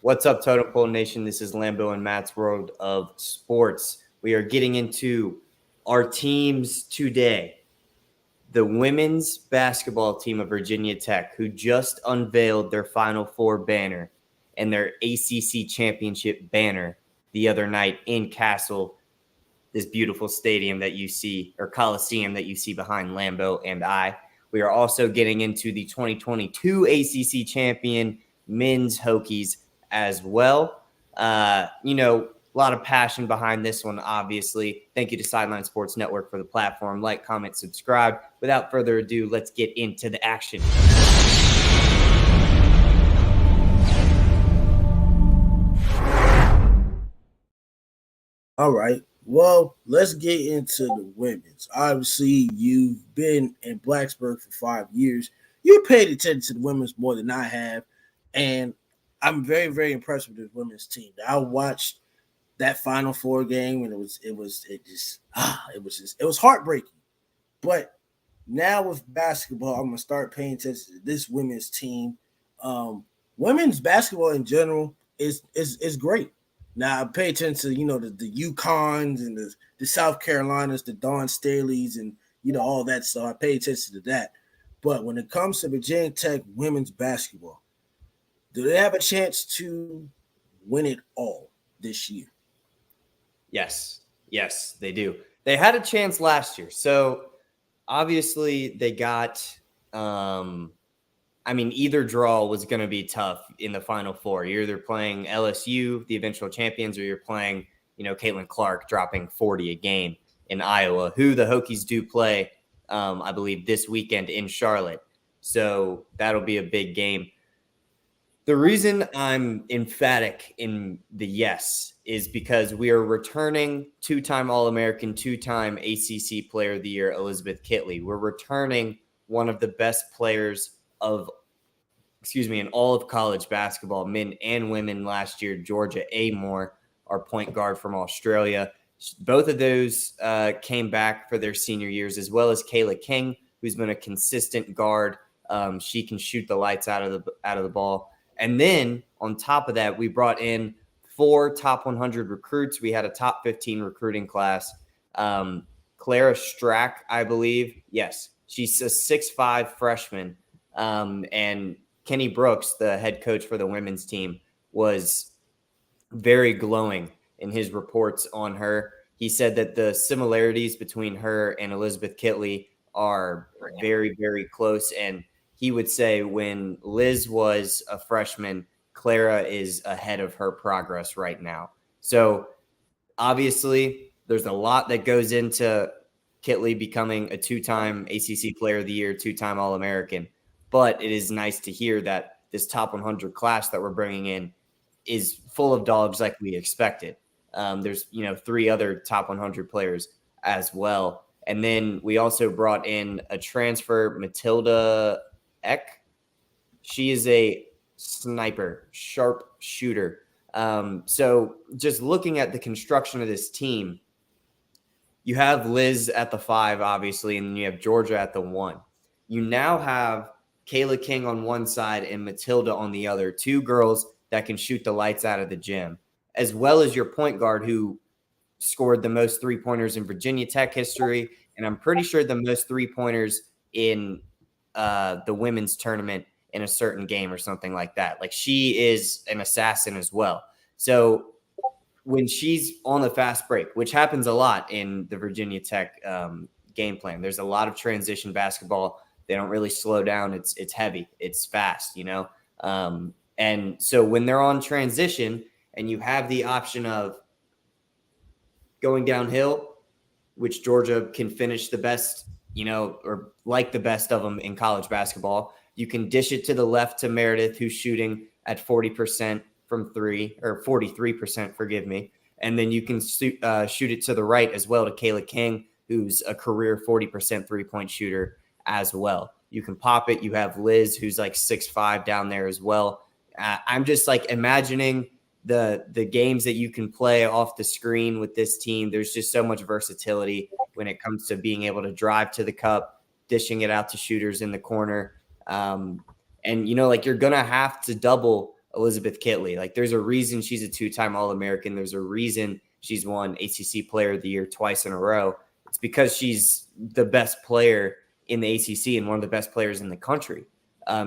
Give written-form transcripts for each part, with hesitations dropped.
What's up, Totem Pole Nation? This is Lambo and Matt's World of Sports. We are getting into our teams today. The women's basketball team of Virginia Tech, who just unveiled their Final Four banner and their ACC Championship banner the other night in Castle, this beautiful stadium that you see, or Coliseum that you see behind Lambo and I. We are also getting into the 2022 ACC champion men's Hokies as well. A lot of passion behind this one, obviously. Thank you to Sideline Sports Network for the platform. Like, comment, subscribe. Without further ado, let's get into the action. All right. Well, let's get into the women's. Obviously, you've been in Blacksburg for 5 years. You paid attention to the women's more than I have, and I'm very, very impressed with this women's team. I watched that Final Four game, and it was heartbreaking. But now with basketball, I'm gonna start paying attention to this women's team. Women's basketball in general is great. Now I pay attention to the UConns and the South Carolinas, the Dawn Staleys, and all that stuff. I pay attention to that. But when it comes to Virginia Tech women's basketball, do they have a chance to win it all this year? Yes, they do. They had a chance last year. So obviously they got either draw was going to be tough in the Final Four. You're either playing LSU, the eventual champions, or you're playing, Caitlin Clark dropping 40 a game in Iowa, who the Hokies do play, I believe, this weekend in Charlotte. So that'll be a big game. The reason I'm emphatic in the yes is because we are returning two-time All-American, two-time ACC Player of the Year, Elizabeth Kitley. We're returning one of the best players in all of college basketball, men and women last year, Georgia Amore, our point guard from Australia. Both of those came back for their senior years, as well as Kayla King, who's been a consistent guard. She can shoot the lights out of the ball. And then on top of that, we brought in 4 top 100 recruits. We had a top 15 recruiting class. Clara Strack, I believe. Yes, she's a 6'5" freshman. And Kenny Brooks, the head coach for the women's team, was very glowing in his reports on her. He said that the similarities between her and Elizabeth Kitley are very, very close. And he would say when Liz was a freshman, Clara is ahead of her progress right now. So obviously there's a lot that goes into Kitley becoming a 2-time ACC Player of the Year, 2-time All-American. But it is nice to hear that this top 100 class that we're bringing in is full of dogs like we expected. There's, 3 other top 100 players as well. And then we also brought in a transfer, Matilda Eck. She is a sniper, sharp shooter. So just looking at the construction of this team, you have Liz at the 5, obviously, and then you have Georgia at the 1. You now have Kayla King on one side and Matilda on the other, 2 girls that can shoot the lights out of the gym, as well as your point guard who scored the most 3-pointers in Virginia Tech history, and I'm pretty sure the most 3-pointers in the women's tournament in a certain game or something like that. Like, she is an assassin as well. So when she's on the fast break, which happens a lot in the Virginia Tech game plan, there's a lot of transition basketball. They don't really slow down. It's heavy. It's fast, And so when they're on transition and you have the option of going downhill, which Georgia can finish the best, or like the best of them in college basketball, you can dish it to the left to Meredith, who's shooting at 40% from 3, or 43%, forgive me. And then you can shoot it to the right as well to Kayla King, who's a career 40% 3-point shooter as well. You can pop it. You have Liz, who's like 6'5" down there as well. I'm just like imagining the games that you can play off the screen with this team. There's just so much versatility when it comes to being able to drive to the cup, dishing it out to shooters in the corner. And, you're going to have to double Elizabeth Kitley. Like, there's a reason she's a 2-time All-American. There's a reason she's won ACC Player of the Year twice in a row. It's because she's the best player in the ACC and one of the best players in the country.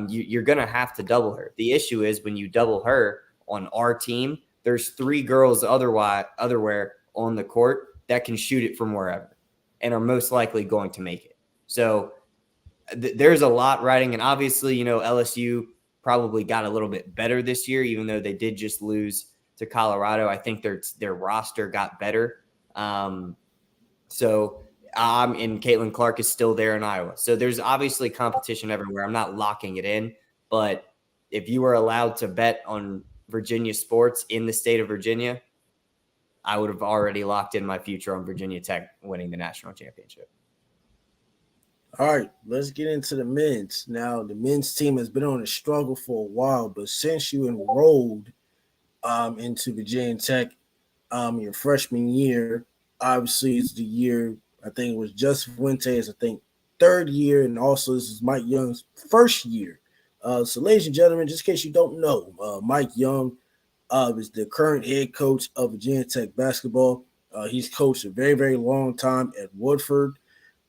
You're going to have to double her. The issue is when you double her on our team, there's 3 girls otherwhere on the court that can shoot it from wherever and are most likely going to make it. So there's a lot riding. And obviously, LSU probably got a little bit better this year, even though they did just lose to Colorado. I think their roster got better. And Caitlin Clark is still there in Iowa. So there's obviously competition everywhere. I'm not locking it in, but if you were allowed to bet on Virginia sports in the state of Virginia, I would have already locked in my future on Virginia Tech winning the national championship. All right, let's get into the men's. Now, the men's team has been on a struggle for a while, but since you enrolled into Virginia Tech your freshman year, obviously it's the year, I think it was Justin Fuentes, 3rd year, and also this is Mike Young's 1st year. So, ladies and gentlemen, just in case you don't know, Mike Young is the current head coach of Virginia Tech basketball. He's coached a very, very long time at Woodford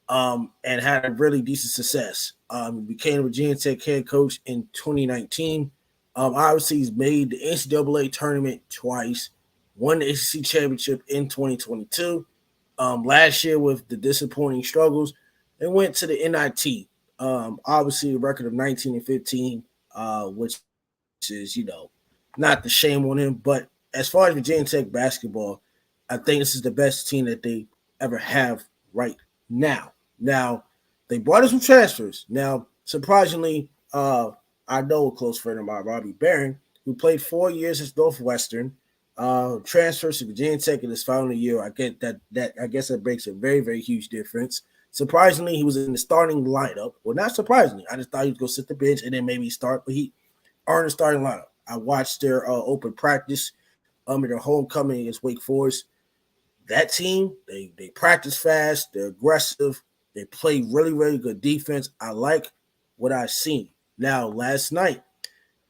and had a really decent success. He became a Virginia Tech head coach in 2019. Obviously, he's made the NCAA tournament twice, won the ACC Championship in 2022. Last year with the disappointing struggles, and went to the NIT. Obviously, a record of 19-15, which is, not the shame on him. But as far as Virginia Tech basketball, I think this is the best team that they ever have right now. Now, they brought in some transfers. Now, surprisingly, I know a close friend of mine, Robbie Barron, who played 4 years at Northwestern, transfers to Virginia Tech in his final year. I get that. I guess that makes a very, very huge difference. Surprisingly, he was in the starting lineup. Well, not surprisingly. I just thought he was going to sit the bench and then maybe start, but he earned the starting lineup. I watched their open practice in their homecoming against Wake Forest. That team, they practice fast, they're aggressive, they play really, really good defense. I like what I've seen. Now, last night,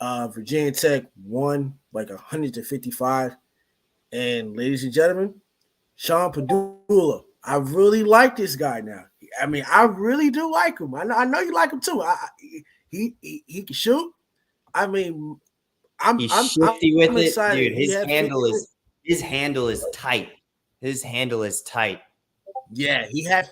Virginia Tech won like 100-55. And ladies and gentlemen, Sean Padula, I really like this guy now. I mean, I really do like him. I know you like him too. He can shoot. I mean, He's shifty with it, excited. dude. His handle is tight. His handle is tight. Yeah, he had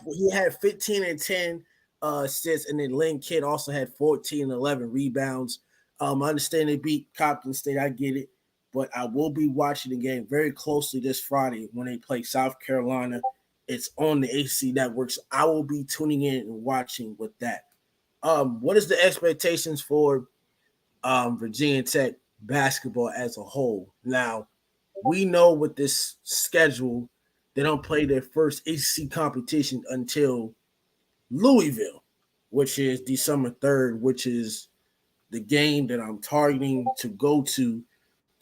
15 and 10 assists, and then Lynn Kidd also had 14 and 11 rebounds. I understand they beat Compton State. I get it, but I will be watching the game very closely this Friday when they play South Carolina. It's on the ACC network, so I will be tuning in and watching with that. What is the expectations for Virginia Tech basketball as a whole? Now, we know with this schedule, they don't play their first ACC competition until Louisville, which is December 3rd, which is the game that I'm targeting to go to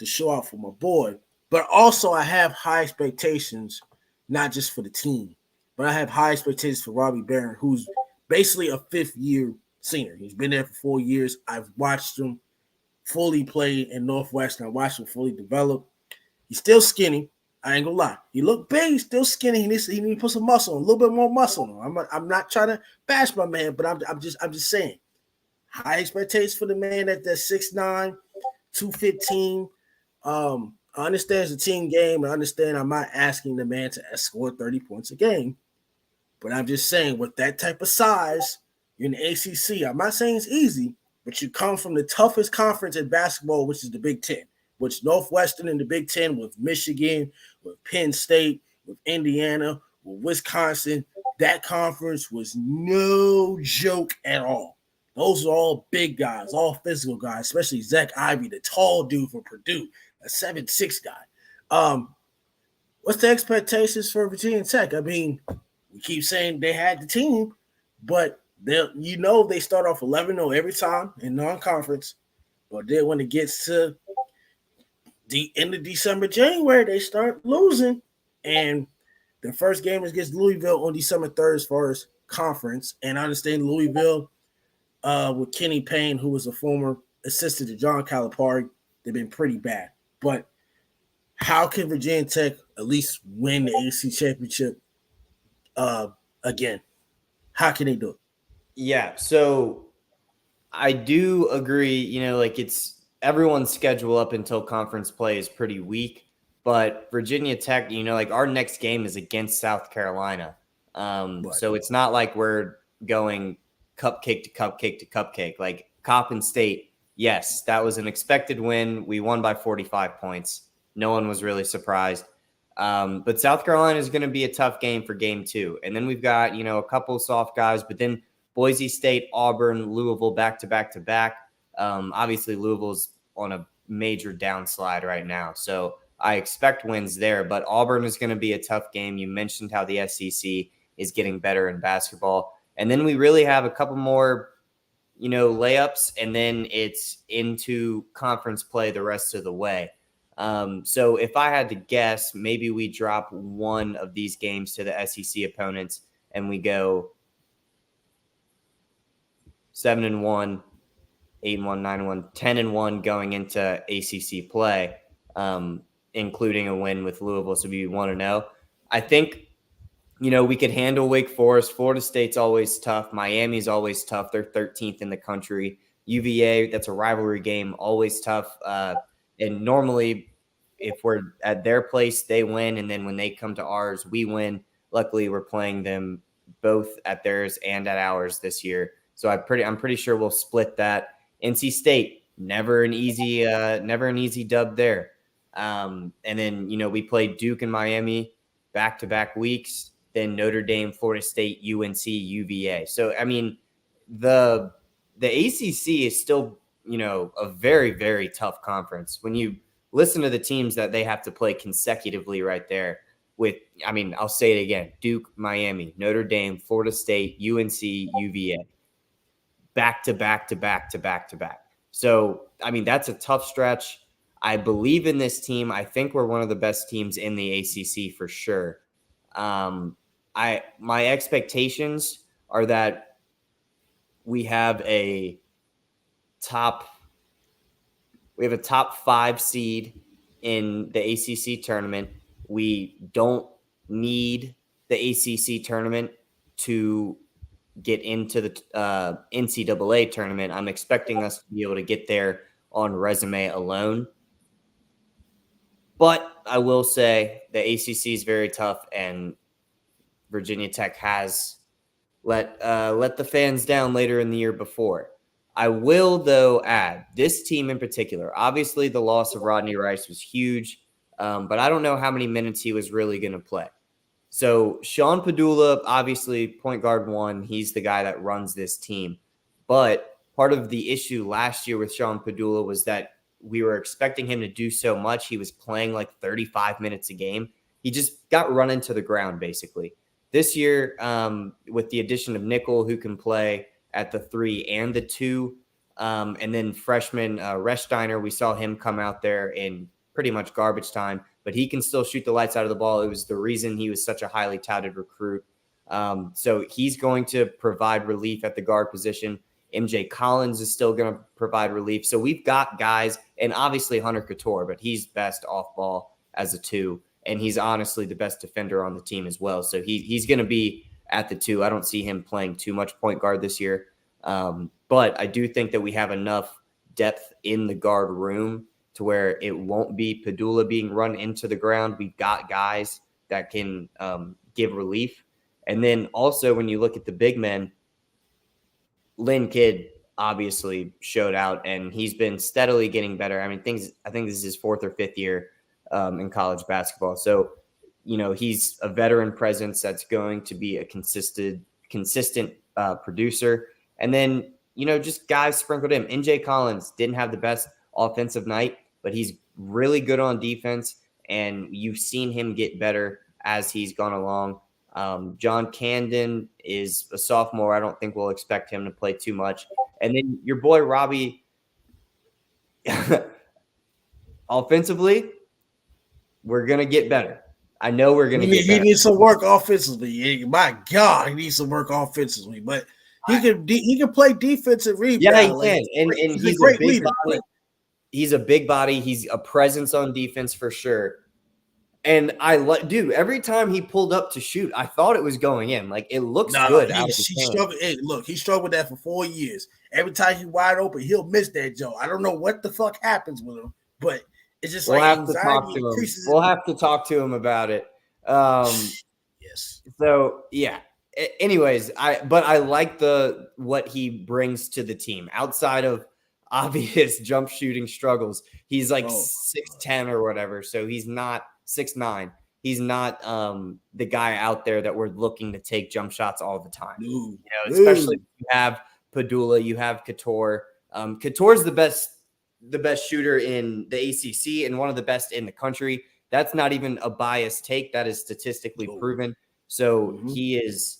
show out for my boy. But also I have high expectations, not just for the team, but I have high expectations for Robbie Barron, who's basically a 5th-year senior. He's been there for 4 years. I've watched him fully play in Northwestern. I watched him fully develop. He's still skinny. I ain't gonna lie. He looked big. He's still skinny. He needs to put some muscle on, a little bit more muscle on. I'm not trying to bash my man, but I'm just saying. High expectations for the man at that 6'9", 215. I understand it's a team game. I understand I'm not asking the man to score 30 points a game, but I'm just saying with that type of size, you're in the ACC. I'm not saying it's easy, but you come from the toughest conference in basketball, which is the Big Ten, which Northwestern in the Big Ten with Michigan, with Penn State, with Indiana, with Wisconsin. That conference was no joke at all. Those are all big guys, all physical guys, especially Zach Ivey, the tall dude from Purdue, a 7'6" guy. What's the expectations for Virginia Tech? I mean, we keep saying they had the team, but they start off 11-0 every time in non-conference, but then when it gets to the end of December, January, they start losing. And the first game is against Louisville on December 3rd as far as conference. And I understand Louisville with Kenny Payne, who was a former assistant to John Calipari. They've been pretty bad. But how can Virginia Tech at least win the ACC Championship again? How can they do it? Yeah, so I do agree, like it's everyone's schedule up until conference play is pretty weak, but Virginia Tech, like our next game is against South Carolina. So it's not like we're going cupcake to cupcake to cupcake. Like Coppin State, yes, that was an expected win. We won by 45 points. No one was really surprised. But South Carolina is going to be a tough game for game 2. And then we've got, a couple soft guys, but then Boise State, Auburn, Louisville back to back to back. Obviously, Louisville's on a major downslide right now. So I expect wins there, but Auburn is going to be a tough game. You mentioned how the SEC is getting better in basketball. And then we really have a couple more, layups, and then it's into conference play the rest of the way. So if I had to guess, maybe we drop one of these games to the SEC opponents and we go 7-1, 8-1, 9-1, 10-1 going into ACC play, including a win with Louisville. So we want to know. I think, we could handle Wake Forest. Florida State's always tough. Miami's always tough. They're 13th in the country. UVA, that's a rivalry game, always tough. And normally, if we're at their place, they win. And then when they come to ours, we win. Luckily, we're playing them both at theirs and at ours this year. So I'm pretty sure we'll split that. NC State, never an easy dub there. And then, we played Duke and Miami back-to-back weeks, then Notre Dame, Florida State, UNC, UVA. So, I mean, the ACC is still, a very, very tough conference. When you listen to the teams that they have to play consecutively right there with, I'll say it again, Duke, Miami, Notre Dame, Florida State, UNC, UVA. Back to back to back to back to back. So, that's a tough stretch. I believe in this team. I think we're one of the best teams in the ACC for sure. My expectations are that we have a top 5 seed in the ACC tournament. We don't need the ACC tournament to get into the NCAA tournament. I'm expecting us to be able to get there on resume alone. But I will say the ACC is very tough, and Virginia Tech has let the fans down later in the year before. I will, though, add this team in particular. Obviously, the loss of Rodney Rice was huge, but I don't know how many minutes he was really going to play. So Sean Padula, obviously point guard 1, he's the guy that runs this team. But part of the issue last year with Sean Padula was that we were expecting him to do so much. He was playing like 35 minutes a game. He just got run into the ground, basically. This year, with the addition of Nickel, who can play at the 3 and the 2, and then freshman Rechsteiner, we saw him come out there in pretty much garbage time, but he can still shoot the lights out of the ball. It was the reason he was such a highly touted recruit. So he's going to provide relief at the guard position. MJ Collins is still going to provide relief. So we've got guys, and obviously Hunter Couture, but he's best off ball as a 2, and he's honestly the best defender on the team as well. So he's going to be at the 2. I don't see him playing too much point guard this year. But I do think that we have enough depth in the guard room to where it won't be Padula being run into the ground. We've got guys that can give relief. And then also when you look at the big men, Lynn Kidd obviously showed out, and he's been steadily getting better. I think this is his 4th or 5th year in college basketball. So, he's a veteran presence that's going to be a consistent producer. And then, just guys sprinkled in. NJ Collins didn't have the best offensive night, but he's really good on defense, and you've seen him get better as he's gone along. John Camden is a sophomore. I don't think we'll expect him to play too much. And then your boy Robbie, offensively, we're going to get better. I know we're going to get better. He needs some work offensively. My God, he needs some work offensively. But he can play defensive rebound. Yeah, he can. And he's a great big body. He's a big body. He's a presence on defense for sure. And dude, every time he pulled up to shoot, I thought it was going in. Like, it looks good out of his he hand. struggled. Hey, look, he struggled with that for 4 years. Every time he's wide open, he'll miss that joke. I don't know what the fuck happens with him, but it's just We'll like have anxiety to talk to him. increases. We'll have to talk to him about it. Yes. So yeah. Anyways, I like what he brings to the team outside of obvious jump shooting struggles. He's like 6'10" or whatever, so he's not 6'9". He's not the guy out there that we're looking to take jump shots all the time. You know, especially if you have Padula, you have Couture. Couture's the best shooter in the ACC and one of the best in the country. That's not even a biased take. That is statistically proven. So he is,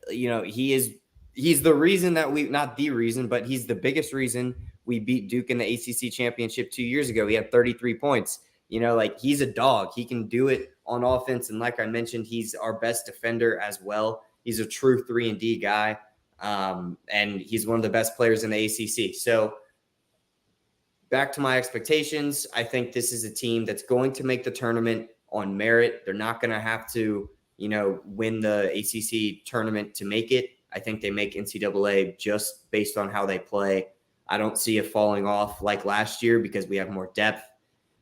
he's the reason that not the reason, but he's the biggest reason we beat Duke in the ACC Championship 2 years ago. He had 33 points. Like, he's a dog. He can do it on offense. And like I mentioned, he's our best defender as well. He's a true 3-and-D guy. And he's one of the best players in the ACC. So back to my expectations, I think this is a team that's going to make the tournament on merit. They're not going to have to, win the ACC tournament to make it. I think they make NCAA just based on how they play. I don't see it falling off like last year because we have more depth.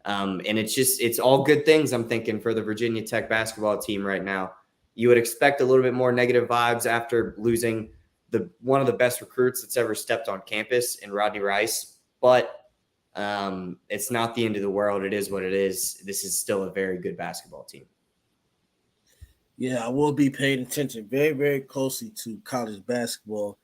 And it's all good things, I'm thinking, for the Virginia Tech basketball team right now. You would expect a little bit more negative vibes after losing one of the best recruits that's ever stepped on campus in Rodney Rice. But it's not the end of the world. It is what it is. This is still a very good basketball team. Yeah, I will be paying attention very, very closely to college basketball.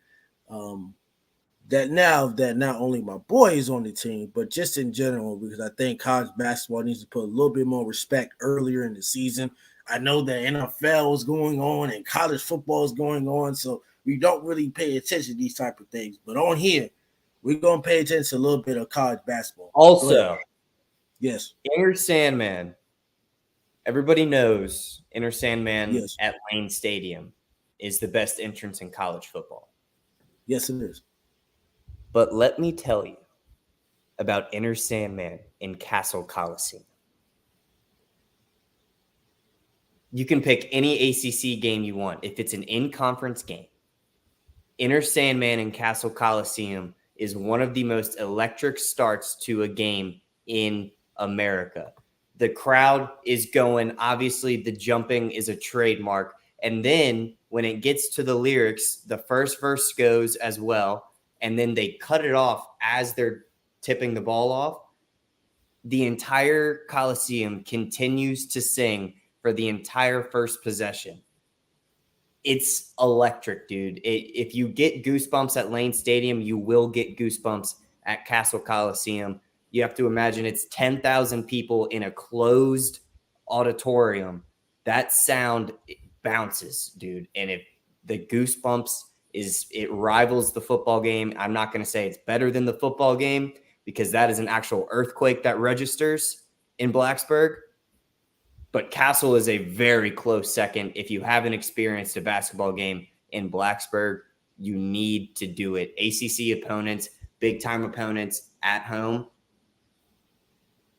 That not only my boy is on the team, but just in general, because I think college basketball needs to put a little bit more respect earlier in the season. I know the NFL is going on and college football is going on, so we don't really pay attention to these type of things. But on here, we're going to pay attention to a little bit of college basketball. Also, yes, Enter Sandman. Everybody knows Enter Sandman at Lane Stadium is the best entrance in college football. Yes, it is. But let me tell you about Enter Sandman in Castle Coliseum. You can pick any ACC game you want. If it's an in-conference game, Enter Sandman in Castle Coliseum is one of the most electric starts to a game in America. The crowd is going. Obviously, the jumping is a trademark. And then when it gets to the lyrics, the first verse goes as well. And then they cut it off as they're tipping the ball off. The entire Coliseum continues to sing for the entire first possession. It's electric, dude. If you get goosebumps at Lane Stadium, you will get goosebumps at Castle Coliseum. You have to imagine it's 10,000 people in a closed auditorium. That sound bounces, dude. And if the goosebumps it rivals the football game. I'm not going to say it's better than the football game because that is an actual earthquake that registers in Blacksburg. But Castle is a very close second. If you haven't experienced a basketball game in Blacksburg, you need to do it. ACC opponents, big-time opponents at home,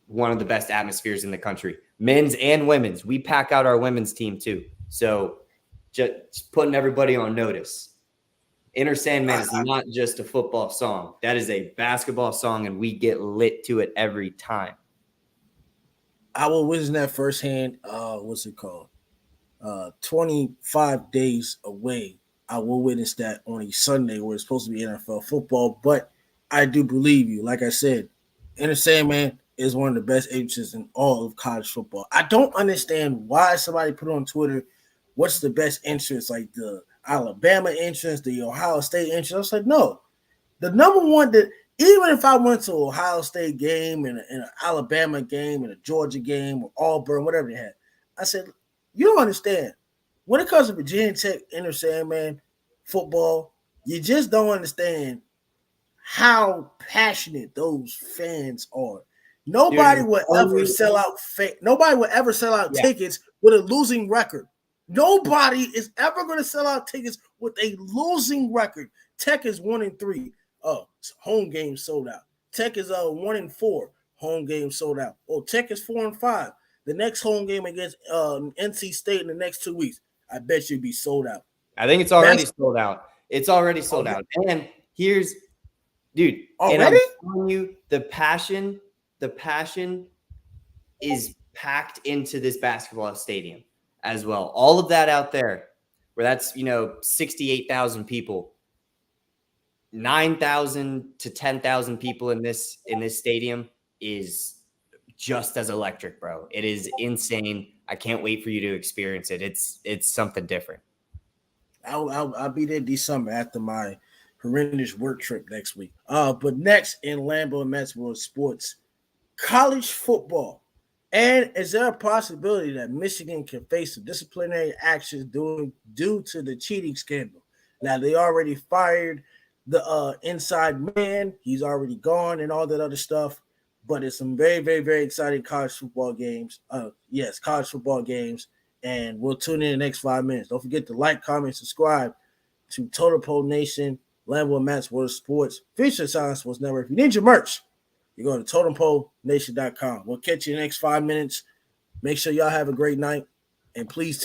one of the best atmospheres in the country. Men's and women's. We pack out our women's team too. So just putting everybody on notice. Enter Sandman is not just a football song. That is a basketball song, and we get lit to it every time. I will witness that firsthand. What's it called? 25 days away. I will witness that on a Sunday where it's supposed to be NFL football. But I do believe you. Like I said, Enter Sandman is one of the best entrances in all of college football. I don't understand why somebody put on Twitter, what's the best entrance, like the Alabama entrance, the Ohio State entrance. I was like, no. The number one that even if I went to an Ohio State game and an Alabama game and a Georgia game or Auburn, whatever they had, I said, you don't understand. When it comes to Virginia Tech, Enter Sandman, football, you just don't understand how passionate those fans are. Nobody will ever sell out. Nobody will ever sell out tickets with a losing record. Nobody is ever going to sell out tickets with a losing record. Tech is 1-3. Oh, home game sold out. Tech is 1-4. Home game sold out. Oh, Tech is 4-5. The next home game against NC State in the next 2 weeks, I bet you'd be sold out. I think it's already sold out. It's already sold out. And here's, dude, already? And I'm telling you, the passion is packed into this basketball stadium as well. All of that out there, where that's 68,000 people, 9,000 to 10,000 people in this stadium is just as electric, bro. It is insane. I can't wait for you to experience it. It's something different. I'll be there December after my horrendous work trip next week. But next in Lambo and Mets World Sports, college football. And is there a possibility that Michigan can face some disciplinary actions due to the cheating scandal? Now, they already fired the inside man. He's already gone and all that other stuff. But it's some very, very, very exciting college football games. College football games. And we'll tune in the next 5 minutes. Don't forget to like, comment, subscribe to Total Pole Nation, Lambo and Matt's World Sports, Feature Silence Sports Network. If you need your merch, you go to totempolenation.com. We'll catch you in the next 5 minutes. Make sure y'all have a great night. And please